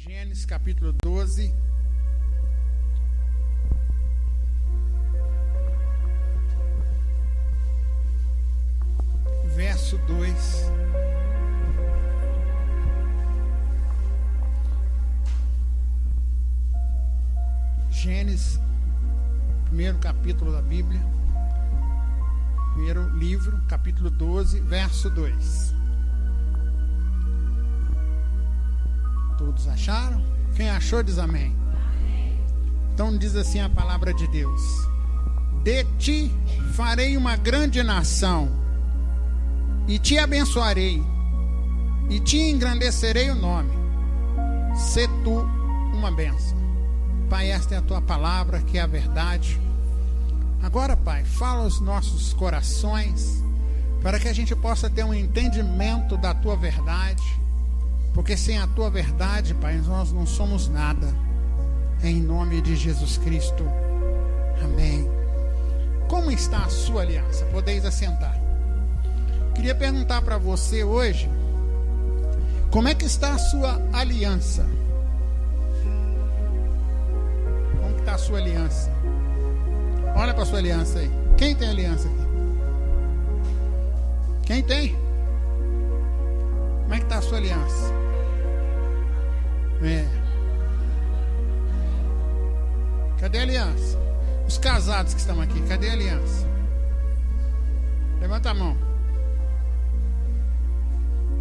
Gênesis capítulo 12. Verso 2. Gênesis, primeiro capítulo da Bíblia. Primeiro livro, capítulo 12, verso 2. Todos acharam? Quem achou diz amém. Então diz assim a palavra de Deus: de ti farei uma grande nação, e te abençoarei, e te engrandecerei o nome. Sê tu uma bênção. Pai, esta é a tua palavra, que é a verdade. Agora, Pai, fala aos nossos corações, para que a gente possa ter um entendimento da tua verdade, porque sem a tua verdade, Pai, nós não somos nada. Em nome de Jesus Cristo. Amém. Como está a sua aliança? Podeis assentar. Queria perguntar para você hoje, como é que está a sua aliança? Como que está a sua aliança? Olha para a sua aliança aí. Quem tem aliança aqui? Quem tem? Como é que está a sua aliança? Cadê a aliança? Os casados que estão aqui, cadê a aliança? Levanta a mão.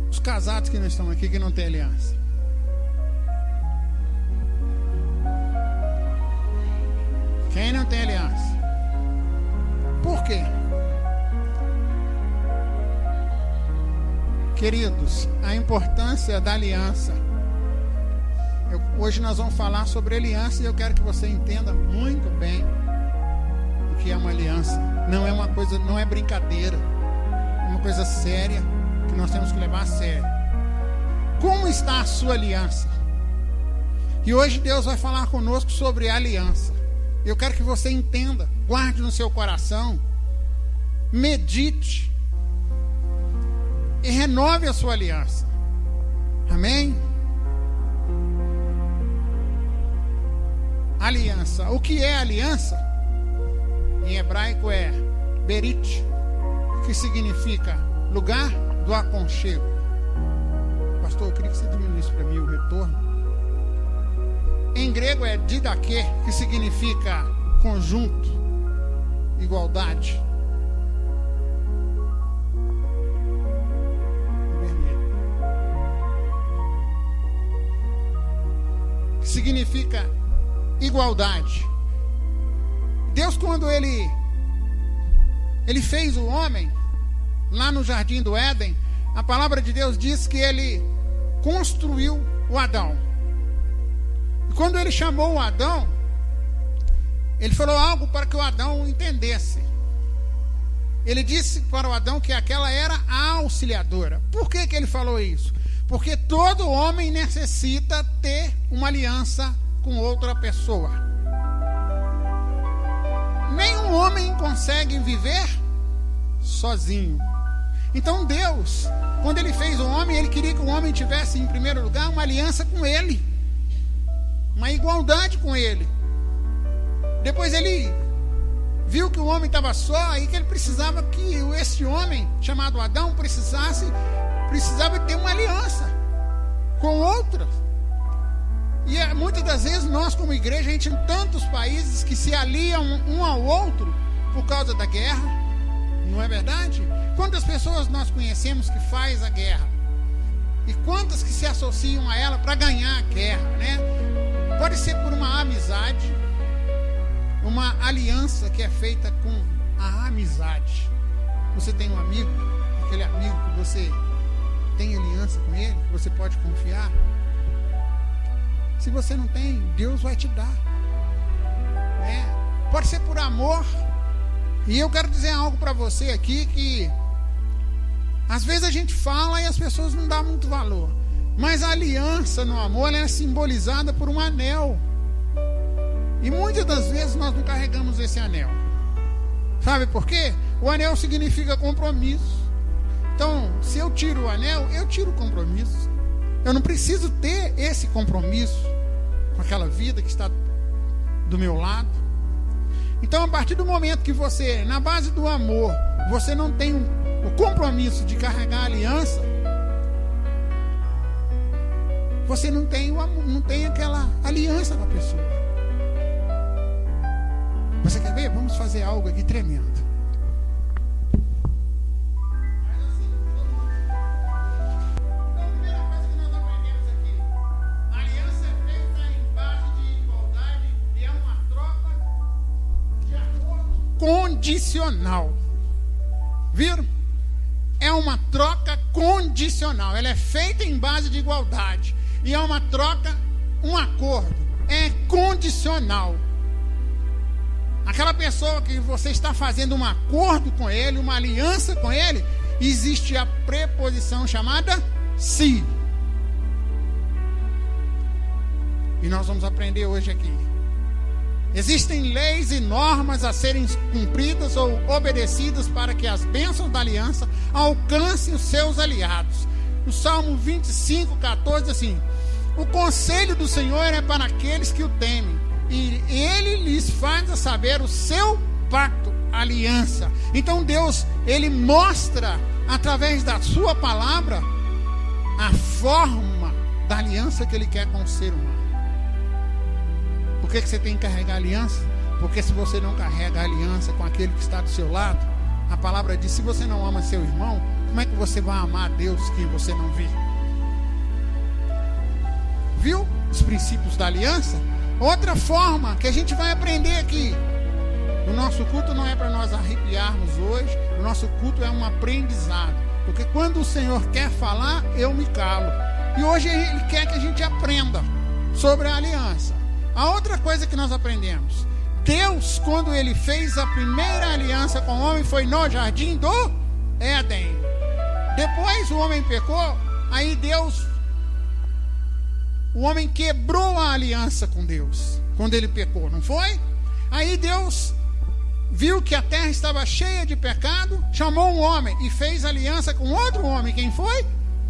Os casados que não estão aqui, que não tem aliança. Quem não tem aliança? Por quê? Queridos, a importância da aliança. Hoje nós vamos falar sobre aliança, e eu quero que você entenda muito bem o que é uma aliança. Não é uma coisa, não é brincadeira. É uma coisa séria que nós temos que levar a sério. Como está a sua aliança? E hoje Deus vai falar conosco sobre a aliança. Eu quero que você entenda, guarde no seu coração, medite e renove a sua aliança. Amém? Aliança. O que é aliança? Em hebraico é berit, que significa lugar do aconchego. Pastor, eu queria que você diminuísse para mim o retorno. Em grego é didaquê, que significa conjunto, igualdade. Vermelho. Que significa igualdade. Deus, quando ele fez o homem lá no jardim do Éden, a palavra de Deus diz que ele construiu o Adão. E quando ele chamou o Adão, ele falou algo para que o Adão entendesse. Ele disse para o Adão que aquela era a auxiliadora. Por que ele falou isso? Porque todo homem necessita ter uma aliança com outra pessoa. Nenhum homem consegue viver sozinho. Então Deus, quando ele fez o homem, ele queria que o homem tivesse em primeiro lugar uma aliança com ele, uma igualdade com ele. Depois ele viu que o homem estava só e que ele precisava que esse homem chamado Adão precisava ter uma aliança com outras. E muitas das vezes nós, como igreja, a gente tem tantos países que se aliam um ao outro por causa da guerra. Não é verdade? Quantas pessoas nós conhecemos que faz a guerra? E quantas que se associam a ela para ganhar a guerra, né? Pode ser por uma amizade, uma aliança que é feita com a amizade. Você tem um amigo, aquele amigo que você tem aliança com ele, que você pode confiar. Se você não tem, Deus vai te dar. Pode ser por amor. E eu quero dizer algo para você aqui, que às vezes a gente fala e as pessoas não dão muito valor. Mas a aliança no amor, ela é simbolizada por um anel. E muitas das vezes nós não carregamos esse anel. Sabe por quê? O anel significa compromisso. Então, se eu tiro o anel, eu tiro o compromisso. Eu não preciso ter esse compromisso com aquela vida que está do meu lado. Então, a partir do momento que você, na base do amor, você não tem o compromisso de carregar a aliança, você não tem aquela aliança com a pessoa. Você quer ver? Vamos fazer algo aqui tremendo. Então, a primeira coisa que nós aprendemos aqui: a aliança é feita em base de igualdade e é uma troca de acordo condicional. Viram? É uma troca condicional. Ela é feita em base de igualdade. E é uma troca, um acordo. É condicional. Aquela pessoa que você está fazendo um acordo com ele, uma aliança com ele, existe a preposição chamada se. E nós vamos aprender hoje aqui. Existem leis e normas a serem cumpridas ou obedecidas para que as bênçãos da aliança alcancem os seus aliados. No Salmo 25, 14, assim: o conselho do Senhor é para aqueles que o temem, e Ele lhes faz saber o seu pacto, aliança. Então Deus, Ele mostra, através da sua palavra, a forma da aliança que Ele quer com o ser humano. Por que você tem que carregar a aliança? Porque se você não carrega a aliança com aquele que está do seu lado, a palavra diz: se você não ama seu irmão, como é que você vai amar a Deus que você não vê? Viu os princípios da aliança? Outra forma que a gente vai aprender aqui. O nosso culto não é para nós arrepiarmos hoje. O nosso culto é um aprendizado. Porque quando o Senhor quer falar, eu me calo. E hoje Ele quer que a gente aprenda sobre a aliança. A outra coisa que nós aprendemos: Deus, quando Ele fez a primeira aliança com o homem, foi no jardim do Éden. Depois o homem pecou, aí o homem quebrou a aliança com Deus, quando ele pecou, não foi? Aí Deus viu que a terra estava cheia de pecado, chamou um homem e fez aliança com outro homem. Quem foi?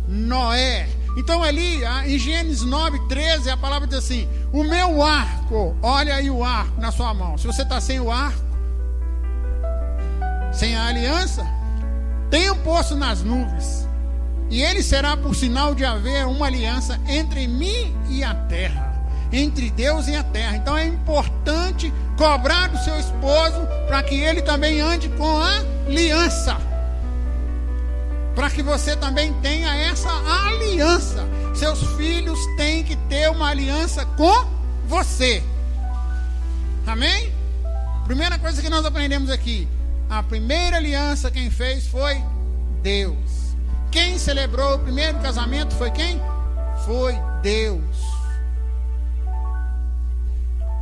Noé. Então ali, em Gênesis 9:13, a palavra diz assim: o meu arco, olha aí o arco na sua mão. Se você está sem o arco, sem a aliança, tenho posto nas nuvens, e ele será por sinal de haver uma aliança entre mim e a terra, entre Deus e a terra. Então é importante cobrar do seu esposo para que ele também ande com a aliança, para que você também tenha essa aliança. Seus filhos têm que ter uma aliança com você. Amém? Primeira coisa que nós aprendemos aqui: a primeira aliança quem fez foi Deus. Quem celebrou o primeiro casamento foi quem? Foi Deus.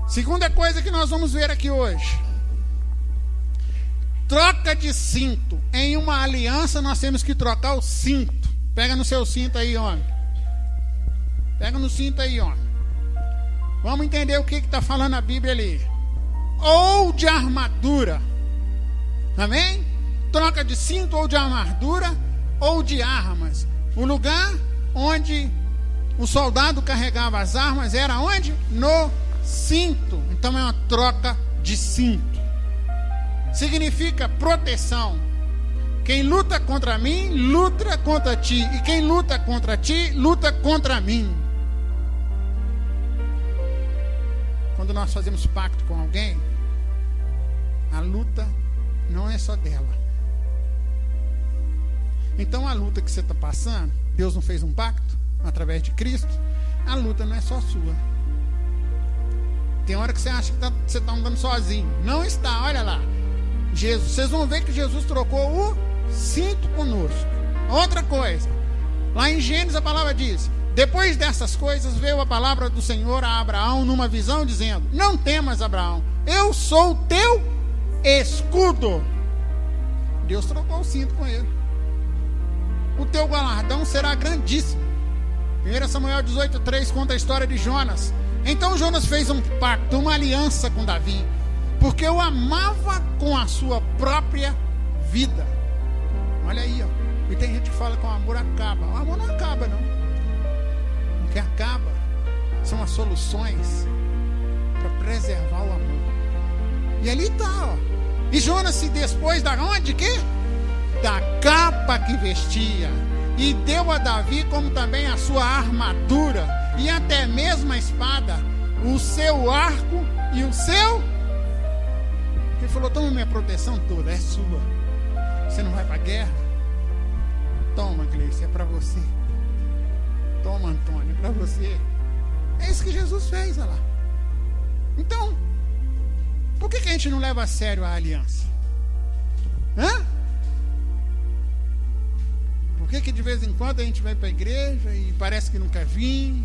Segunda coisa que nós vamos ver aqui hoje: troca de cinto. Em uma aliança nós temos que trocar o cinto. Pega no seu cinto aí, homem. Pega no cinto aí, homem. Vamos entender o que está falando a Bíblia ali. Ou de armadura. Amém? Troca de cinto ou de armadura ou de armas. O lugar onde o soldado carregava as armas era onde? No cinto. Então é uma troca de cinto. Significa proteção. Quem luta contra mim, luta contra ti. E quem luta contra ti, luta contra mim. Quando nós fazemos pacto com alguém, a luta não é só dela. Então a luta que você está passando, Deus não fez um pacto através de Cristo? A luta não é só sua. Tem hora que você acha que você está andando sozinho. Não está, olha lá. Vocês vão ver que Jesus trocou o cinto conosco. Outra coisa, lá em Gênesis a palavra diz: depois dessas coisas veio a palavra do Senhor a Abraão numa visão, dizendo: não temas, Abraão, eu sou o teu escudo. Deus trocou o cinto com ele. O teu galardão será grandíssimo. 1 Samuel 18:3 conta a história de Jonas. Então Jonas fez um pacto, uma aliança com Davi, porque o amava com a sua própria vida. Olha aí, ó. E tem gente que fala que o amor acaba. O amor não acaba, não. O que acaba são as soluções para preservar o amor. E ali está, ó. E Jonas se despôs da onde? Que? Da capa que vestia. E deu a Davi como também a sua armadura. E até mesmo a espada. O seu arco e o seu... Ele falou, toma minha proteção toda, é sua. Você não vai para a guerra? Toma, Gleice, é para você. Toma, Antônio, é para você. É isso que Jesus fez, olha lá. Então, por que a gente não leva a sério a aliança? Hã? Por que de vez em quando a gente vai para a igreja e parece que não quer vir?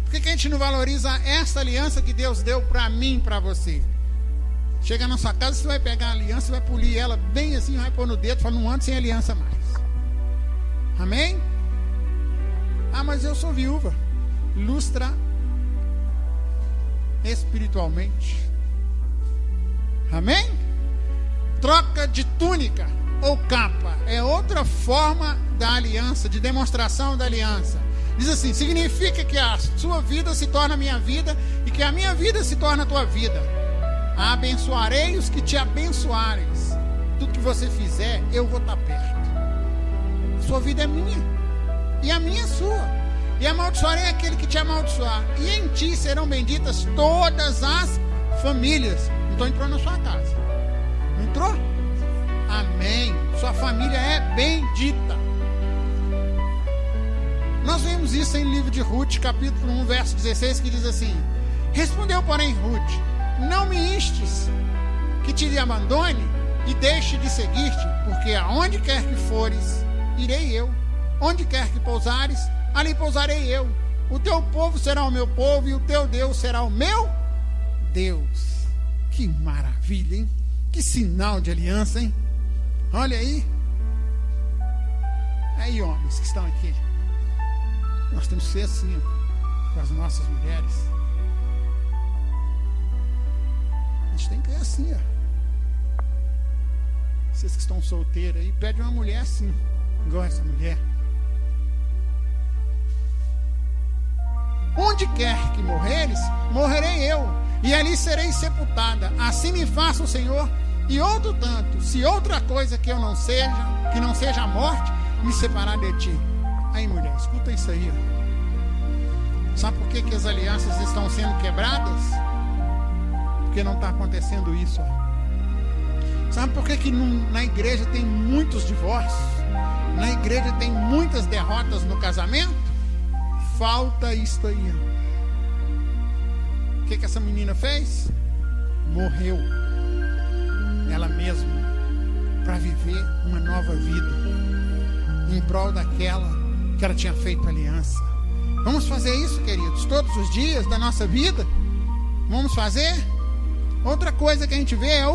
Por que a gente não valoriza essa aliança que Deus deu para mim e para você? Chega na sua casa, você vai pegar a aliança, vai polir ela bem assim, vai pôr no dedo, fala, não ando sem aliança mais. Amém? Ah, mas eu sou viúva. Lustra espiritualmente. Amém? Troca de túnica ou capa é outra forma da aliança, de demonstração da aliança. Diz assim, significa que a sua vida se torna a minha vida e que a minha vida se torna a tua vida. Abençoarei os que te abençoarem. Tudo que você fizer, eu vou estar perto. A sua vida é minha e a minha é sua. E amaldiçoarei aquele que te amaldiçoar. E em ti serão benditas todas as famílias. Então entrou na sua casa. Não entrou? Amém. Sua família é bendita. Nós vemos isso em livro de Ruth, capítulo 1, verso 16, que diz assim: respondeu, porém, Ruth: não me instes que te abandone e deixe de seguir-te, porque aonde quer que fores, irei eu. Onde quer que pousares, ali pousarei eu. O teu povo será o meu povo e o teu Deus será o meu Deus. Que maravilha, hein? Que sinal de aliança, hein? Olha aí. Aí, homens que estão aqui, nós temos que ser assim, ó, com as nossas mulheres. A gente tem que ser assim, ó. Vocês que estão solteiros aí, pede uma mulher assim, igual essa mulher. Onde quer que morreres, morrerei eu, e ali serei sepultada. Assim me faça o Senhor, e outro tanto, se outra coisa que eu não seja, que não seja a morte, me separar de ti. Aí, mulher, escuta isso aí, ó. Sabe por que as alianças estão sendo quebradas? Porque não está acontecendo isso, ó. Sabe por que na igreja tem muitos divórcios? Na igreja tem muitas derrotas no casamento? Falta isto aí. O que essa menina fez? Morreu ela mesma para viver uma nova vida em prol daquela que ela tinha feito aliança. Vamos fazer isso, queridos, todos os dias da nossa vida? Vamos fazer? Outra coisa que a gente vê é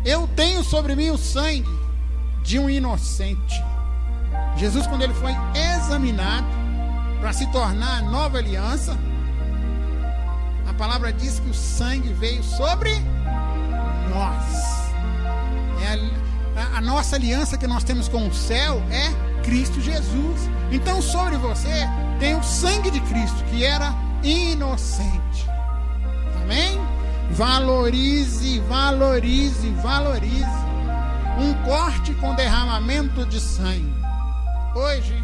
eu tenho sobre mim o sangue de um inocente. Jesus, quando ele foi examinado para se tornar a nova aliança, a palavra diz que o sangue veio sobre nós. A nossa aliança que nós temos com o céu é Cristo Jesus. Então sobre você tem o sangue de Cristo, que era inocente. Amém? Valorize, valorize, valorize um corte com derramamento de sangue. Hoje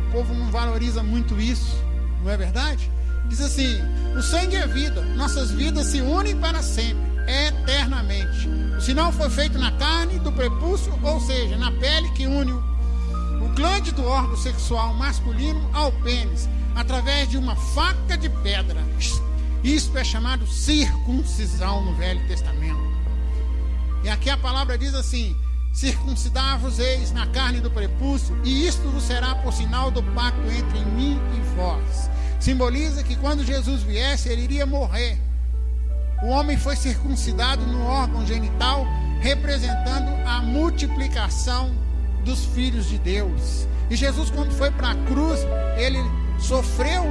o povo não valoriza muito isso, não é verdade? Diz assim: o sangue é vida, nossas vidas se unem para sempre, eternamente. O sinal foi feito na carne do prepúcio, ou seja, na pele que une o glande do órgão sexual masculino ao pênis, através de uma faca de pedra. Isso é chamado circuncisão no Velho Testamento. E aqui a palavra diz assim: circuncidar-vos-eis na carne do prepúcio, e isto vos será por sinal do pacto entre mim e vós. Simboliza que quando Jesus viesse, ele iria morrer. O homem foi circuncidado no órgão genital, representando a multiplicação dos filhos de Deus. E Jesus, quando foi para a cruz, ele sofreu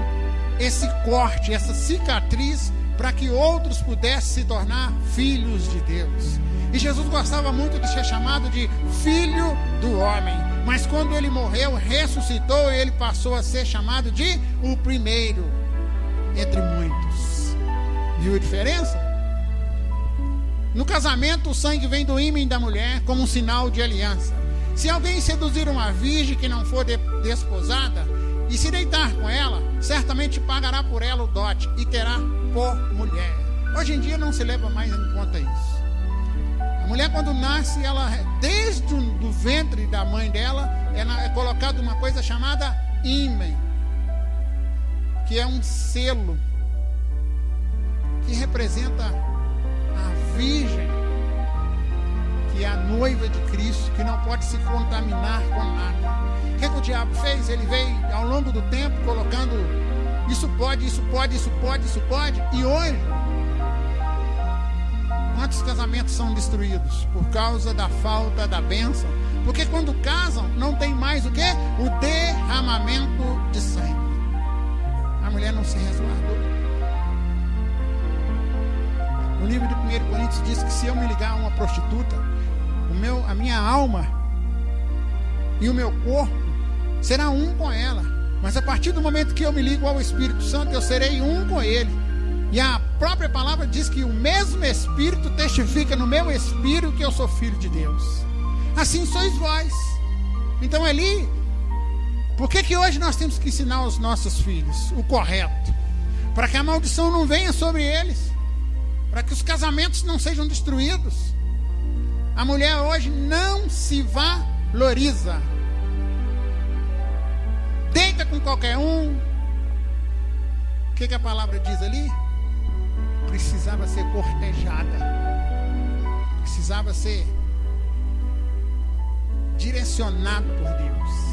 esse corte, essa cicatriz, para que outros pudessem se tornar filhos de Deus. E Jesus gostava muito de ser chamado de filho do homem. Mas quando ele morreu, ressuscitou, e ele passou a ser chamado de o primeiro entre muitos. Viu a diferença? No casamento, o sangue vem do ímen da mulher como um sinal de aliança. Se alguém seduzir uma virgem que não for desposada e se deitar com ela, certamente pagará por ela o dote e terá por mulher. Hoje em dia não se leva mais em conta isso. A mulher, quando nasce, ela, desde o ventre da mãe dela, ela é colocada uma coisa chamada ímen, que é um selo que representa a virgem, que é a noiva de Cristo, que não pode se contaminar com nada. O que o diabo fez? Ele veio ao longo do tempo colocando isso pode, isso pode, isso pode, isso pode. E hoje, quantos casamentos são destruídos por causa da falta da bênção? Porque quando casam, não tem mais o quê? O derramamento de sangue. A mulher não se resguardou. No livro de 1 Coríntios diz que se eu me ligar a uma prostituta, a minha alma e o meu corpo será um com ela. Mas a partir do momento que eu me ligo ao Espírito Santo, eu serei um com ele. E a própria palavra diz que o mesmo Espírito testifica no meu espírito que eu sou filho de Deus. Assim sois vós. Então ali, por que hoje nós temos que ensinar aos nossos filhos o correto? Para que a maldição não venha sobre eles, para que os casamentos não sejam destruídos. A mulher hoje não se valoriza, deita com qualquer um. O que a palavra diz ali? Precisava ser cortejada, precisava ser direcionado por Deus.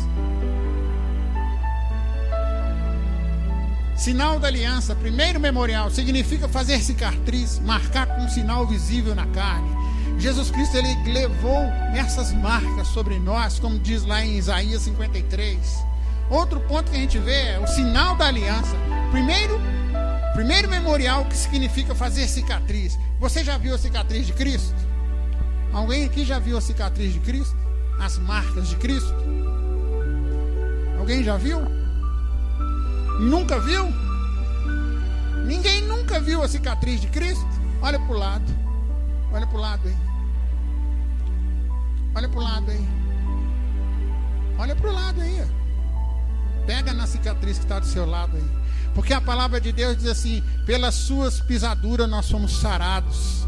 Sinal da aliança, primeiro memorial, significa fazer cicatriz, marcar com um sinal visível na carne. Jesus Cristo, ele levou essas marcas sobre nós, como diz lá em Isaías 53. Outro ponto que a gente vê é o sinal da aliança. Primeiro memorial, que significa fazer cicatriz. Você já viu a cicatriz de Cristo? Alguém aqui já viu a cicatriz de Cristo? As marcas de Cristo? Alguém já viu? Nunca viu? Ninguém nunca viu a cicatriz de Cristo? Olha para o lado. Olha para o lado aí. Olha para o lado aí. Olha para o lado aí. Pega na cicatriz que está do seu lado aí. Porque a palavra de Deus diz assim: pelas suas pisaduras nós somos sarados.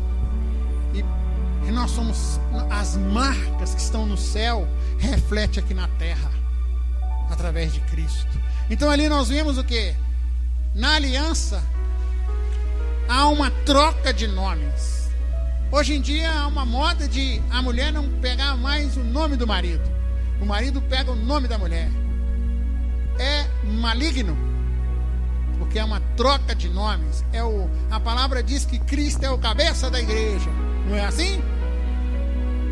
E nós somos, as marcas que estão no céu refletem aqui na terra, através de Cristo. Então ali nós vemos o que? Na aliança há uma troca de nomes. Hoje em dia há uma moda de a mulher não pegar mais o nome do marido. O marido pega o nome da mulher. É maligno, porque é uma troca de nomes. A palavra diz que Cristo é o cabeça da igreja. Não é assim?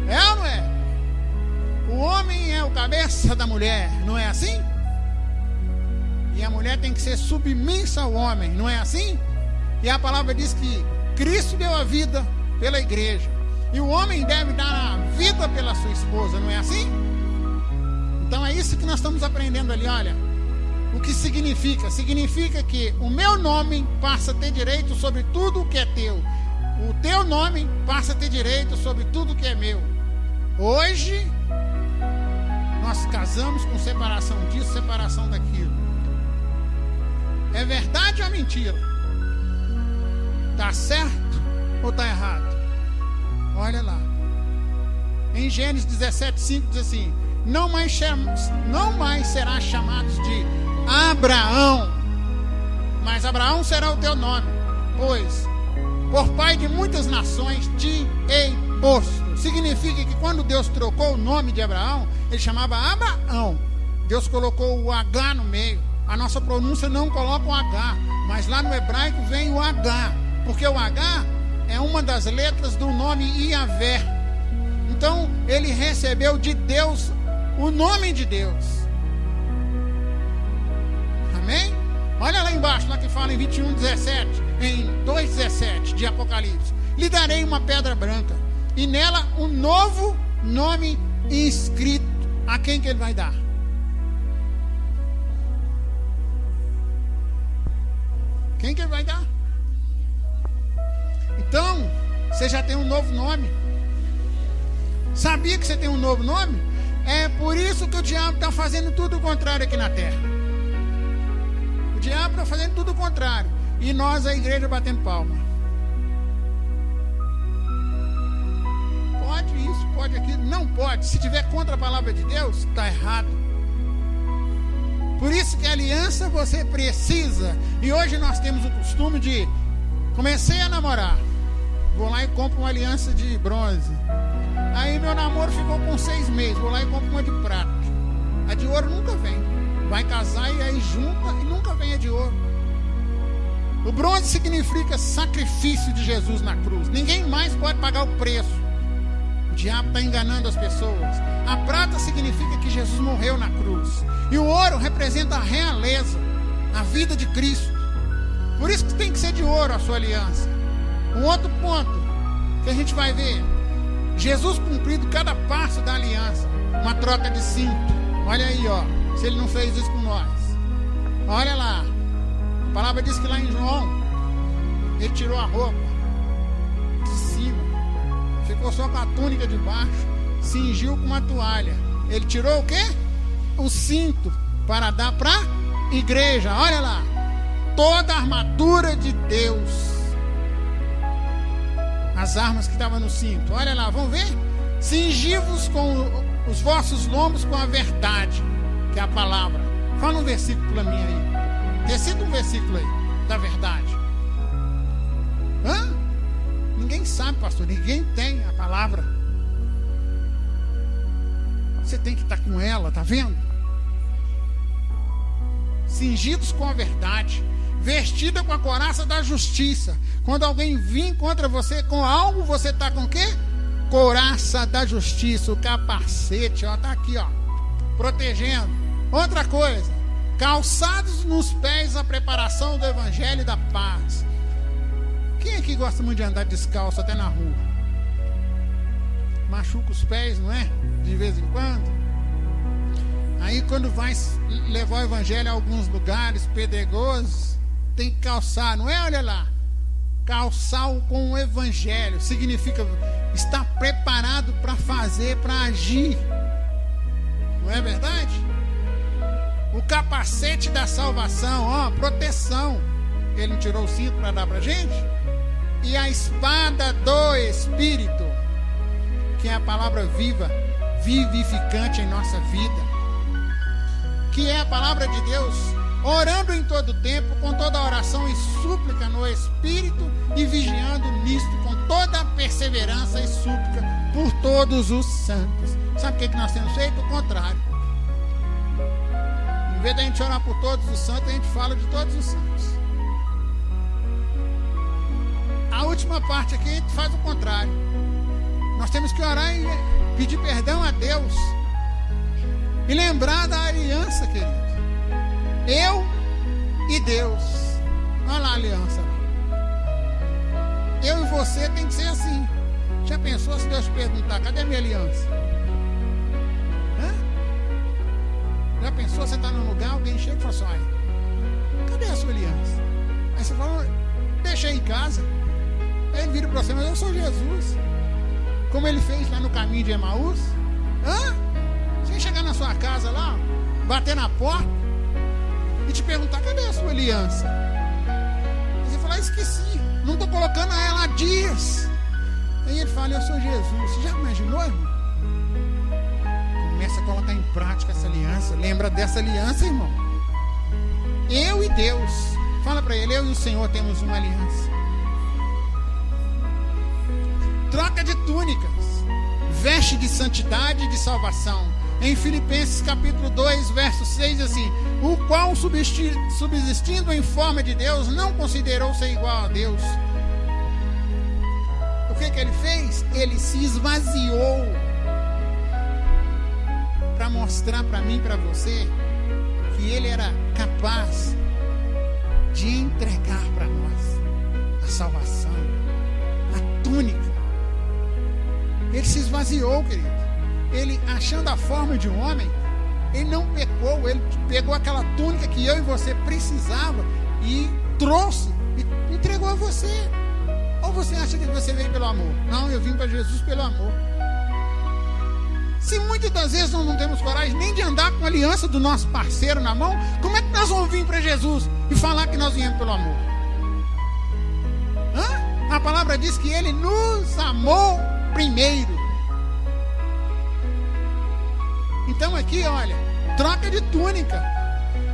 É ou não é? O homem é o cabeça da mulher. Não é assim? E a mulher tem que ser submissa ao homem. Não é assim? E a palavra diz que Cristo deu a vida pela igreja. E o homem deve dar a vida pela sua esposa. Não é assim? Então é isso que nós estamos aprendendo ali. Olha, o que significa? Significa que o meu nome passa a ter direito sobre tudo o que é teu. O teu nome passa a ter direito sobre tudo o que é meu. Hoje nós casamos com separação disso, separação daquilo. É verdade ou mentira? Está certo ou está errado? Olha lá. Em Gênesis 17:5 diz assim: não mais serás chamados de Abraão, mas Abraão será o teu nome, pois por pai de muitas nações te hei posto. Significa que quando Deus trocou o nome de Abraão, ele chamava Abraão. Deus colocou o H no meio. A nossa pronúncia não coloca o H, mas lá no hebraico vem o H, porque o H é uma das letras do nome Iavé. Então ele recebeu de Deus o nome de Deus. Amém? Olha lá embaixo, lá que fala em 21:17, em 2:17 de Apocalipse: lhe darei uma pedra branca, e nela um novo nome inscrito, A quem que ele vai dar? Quem que ele vai dar? Então, você já tem um novo nome. Sabia que você tem um novo nome? É por isso que o diabo está fazendo tudo o contrário aqui na terra. O diabo está fazendo tudo o contrário. E nós, a igreja, batendo palma. Pode isso, pode aquilo. Não pode. Se tiver contra a palavra de Deus, está errado. Por isso que a aliança você precisa. E hoje nós temos o costume de... Comecei a namorar. Vou lá e compro uma aliança de bronze. Aí meu namoro ficou com 6 meses. Vou lá e compro uma de prata. A de ouro nunca vem. Vai casar e aí junta e nunca vem a de ouro. O bronze significa sacrifício de Jesus na cruz. Ninguém mais pode pagar o preço. O diabo está enganando as pessoas. A prata significa que Jesus morreu na cruz. E o ouro representa a realeza, a vida de Cristo. Por isso que tem que ser de ouro a sua aliança. Um outro ponto que a gente vai ver: Jesus cumprindo cada passo da aliança. Uma troca de cinto. Olha aí, ó. Se ele não fez isso com nós. Olha lá. A palavra diz que lá em João, ele tirou a roupa de cima, ficou só com a túnica de baixo, cingiu com uma toalha. Ele tirou o quê? O cinto para dar para a igreja. Olha lá. Toda a armadura de Deus. As armas que estavam no cinto. Olha lá, vamos ver? Cingi-vos com os vossos lombos com a verdade, que é a palavra. Fala um versículo para mim aí. Recita um versículo aí, da verdade. Hã? Ninguém sabe, pastor. Ninguém tem a palavra. Você tem que estar com ela, tá vendo? Cingidos com a verdade, vestida com a couraça da justiça. Quando alguém vir contra você com algo, você está com o quê? Couraça da justiça, o capacete, ó, tá aqui, ó, protegendo. Outra coisa, calçados nos pés a preparação do evangelho da paz. Quem aqui gosta muito de andar descalço até na rua? Machuca os pés, não é? De vez em quando. Aí quando vai levar o evangelho a alguns lugares pedregosos, tem que calçar, não é? Olha lá. Calçar com o evangelho significa estar preparado para fazer, para agir. Não é verdade? O capacete da salvação, ó, proteção. Ele não tirou o cinto para dar para a gente? E a espada do Espírito, que é a palavra viva, vivificante em nossa vida, que é a palavra de Deus, orando em todo tempo, com toda oração e súplica no Espírito, e vigiando nisto com toda perseverança e súplica por todos os santos. Sabe o que nós temos feito? O contrário. Em vez de a gente orar por todos os santos, a gente fala de todos os santos. A última parte aqui a gente faz o contrário. Nós temos que orar e pedir perdão a Deus e lembrar da aliança, querido. Eu e Deus. Olha lá a aliança. Eu e você tem que ser assim. Já pensou se Deus perguntar: cadê a minha aliança? Hã? Já pensou, você está num lugar, alguém chega e fala assim: olha, cadê a sua aliança? Aí você fala: deixei em casa. Aí ele vira para você: mas eu sou Jesus. Como ele fez lá no caminho de Emaús. Hã? Você chegar na sua casa lá, bater na porta e te perguntar: cadê a sua aliança? E você fala: esqueci, não estou colocando ela há dias. Aí ele fala: eu sou Jesus. Você já imaginou, irmão? Começa a colocar em prática essa aliança. Lembra dessa aliança, irmão? Eu e Deus. Fala para ele: eu e o Senhor temos uma aliança. Troca de túnicas, veste de santidade e de salvação. Em Filipenses capítulo 2, verso 6, assim: o qual subsistindo em forma de Deus, não considerou ser igual a Deus. O que ele fez? Ele se esvaziou para mostrar para mim e para você que ele era capaz de entregar para nós a salvação, a túnica. Ele se esvaziou, querido. ele, achando a forma de um homem, ele não pecou, ele pegou aquela túnica que eu e você precisava e trouxe e entregou a você. Ou você acha que você veio pelo amor? Não, eu vim para Jesus pelo amor. Se muitas das vezes nós não temos coragem nem de andar com a aliança do nosso parceiro na mão, como é que nós vamos vir para Jesus e falar que nós viemos pelo amor? A palavra diz que ele nos amou primeiro. Então aqui, olha, troca de túnica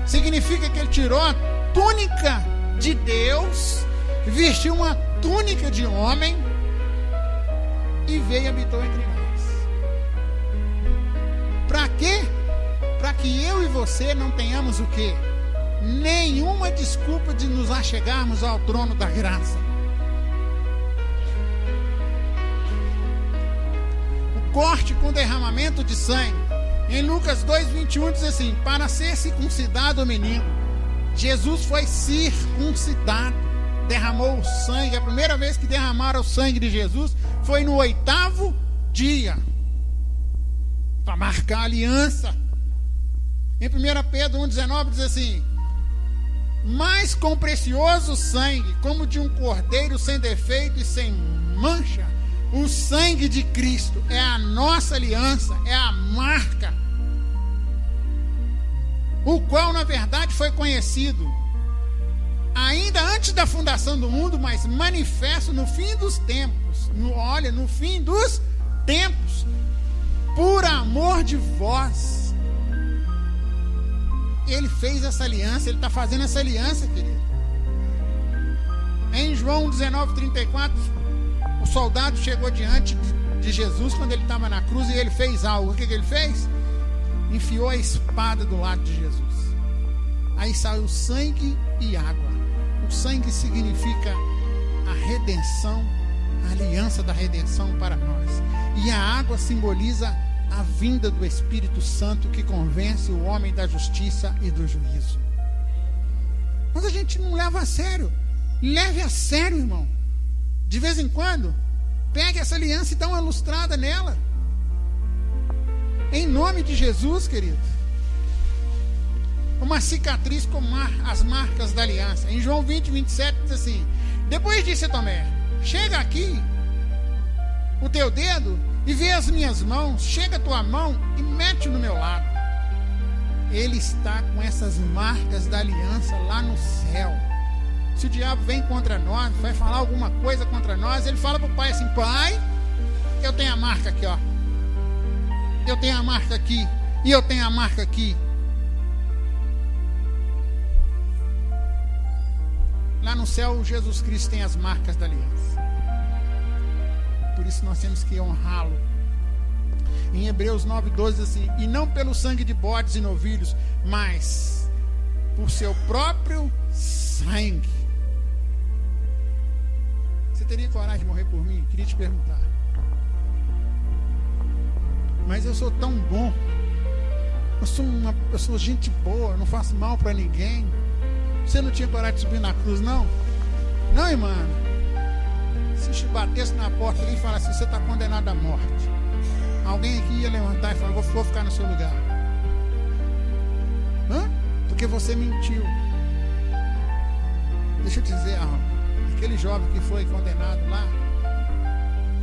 significa que ele tirou a túnica de Deus, vestiu uma túnica de homem e veio e habitou entre nós. Para quê? Para que eu e você não tenhamos o quê? Nenhuma desculpa de nos achegarmos ao trono da graça. O corte com derramamento de sangue. Em Lucas 2:21 diz assim: para ser circuncidado o menino, Jesus foi circuncidado, derramou o sangue. A primeira vez que derramaram o sangue de Jesus foi no 8º dia, para marcar a aliança. Em 1 Pedro 1,19 diz assim: mas com precioso sangue, como de um cordeiro sem defeito e sem mancha, o sangue de Cristo é a nossa aliança, é a marca, o qual na verdade foi conhecido ainda antes da fundação do mundo, mas manifesto no fim dos tempos. No fim dos tempos, por amor de vós. Ele fez essa aliança, ele está fazendo essa aliança, querido. Em João 19:34, o soldado chegou diante de Jesus quando ele estava na cruz e ele fez algo. O que ele fez? Enfiou a espada do lado de Jesus. Aí saiu sangue e água. O sangue significa a redenção, a aliança da redenção para nós. E a água simboliza a vinda do Espírito Santo que convence o homem da justiça e do juízo. Mas a gente não leva a sério. Leve a sério, irmão. De vez em quando, pegue essa aliança e dá uma lustrada nela. Em nome de Jesus, querido. Uma cicatriz com as marcas da aliança. Em João 20:27 diz assim: depois disse Tomé: chega aqui o teu dedo e vê as minhas mãos, chega a tua mão e mete no meu lado. Ele está com essas marcas da aliança lá no céu. Se o diabo vem contra nós, vai falar alguma coisa contra nós, ele fala para o pai assim: pai, eu tenho a marca aqui, ó. Eu tenho a marca aqui. E eu tenho a marca aqui. Lá no céu, Jesus Cristo tem as marcas da aliança. Por isso nós temos que honrá-lo. Em Hebreus 9:12 diz assim: e não pelo sangue de bodes e novilhos, mas por seu próprio sangue. Você teria coragem de morrer por mim? Queria te perguntar. Mas eu sou tão bom. Eu sou gente boa, eu não faço mal para ninguém. Você não tinha coragem de subir na cruz, não? Não, irmã. Se te batesse na porta ali e falasse: você está condenado à morte, alguém aqui ia levantar e falar: vou ficar no seu lugar. Porque você mentiu. Deixa eu te dizer algo. Aquele jovem que foi condenado lá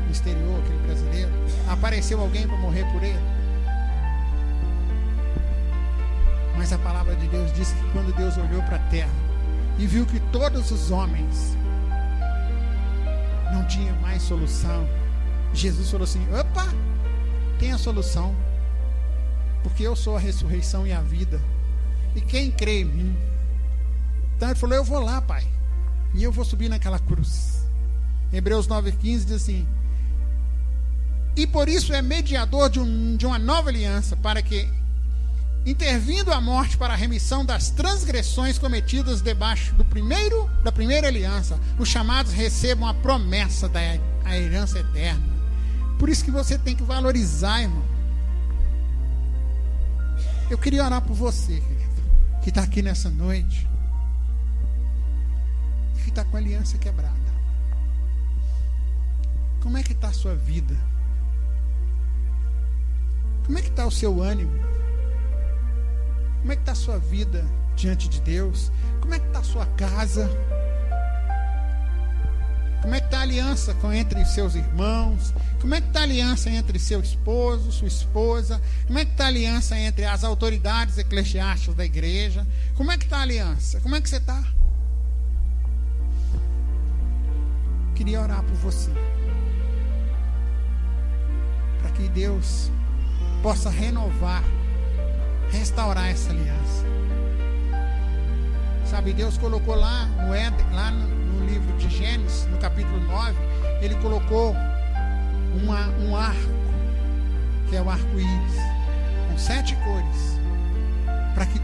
no exterior, aquele brasileiro, apareceu alguém para morrer por ele? Mas a palavra de Deus diz que quando Deus olhou para a terra e viu que todos os homens não tinham mais solução, Jesus falou assim: opa, tem a solução, porque eu sou a ressurreição e a vida, e quem crê em mim. Então ele falou: eu vou lá, pai, e eu vou subir naquela cruz. Hebreus 9:15 diz assim: e por isso é mediador de uma nova aliança, para que, intervindo a morte para a remissão das transgressões cometidas debaixo da primeira aliança, os chamados recebam a promessa da herança eterna. Por isso que você tem que valorizar, irmão. Eu queria orar por você, querido, que está aqui nessa noite e que está com a aliança quebrada. Como é que está a sua vida? Como é que está o seu ânimo? Como é que está a sua vida diante de Deus? Como é que está a sua casa? Como é que está a aliança entre seus irmãos? Como é que está a aliança entre seu esposo, sua esposa? Como é que está a aliança entre as autoridades eclesiásticas da igreja? Como é que está a aliança? Como é que você está? Queria orar por você, para que Deus possa renovar, restaurar essa aliança. Sabe, Deus colocou lá no Éden, lá no livro de Gênesis, no capítulo 9, Ele colocou um arco, que é o arco-íris, com 7 cores, para que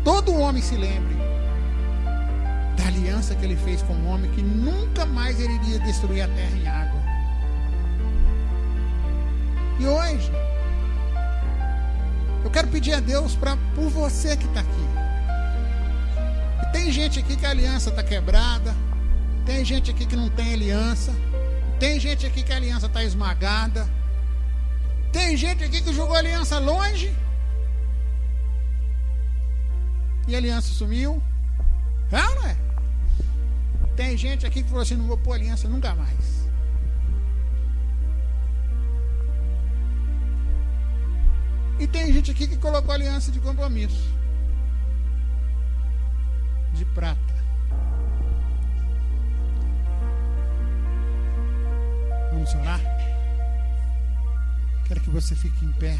todo homem se lembre da aliança que Ele fez com o homem, que nunca mais Ele iria destruir a terra em água. E hoje, eu quero pedir a Deus por você que está aqui. E tem gente aqui que a aliança está quebrada, tem gente aqui que não tem aliança, tem gente aqui que a aliança está esmagada, tem gente aqui que jogou a aliança longe e a aliança sumiu. É ou não é? Tem gente aqui que falou assim: não vou pôr aliança nunca mais. E tem gente aqui que colocou aliança de compromisso, de prata. Vamos orar? Quero que você fique em pé.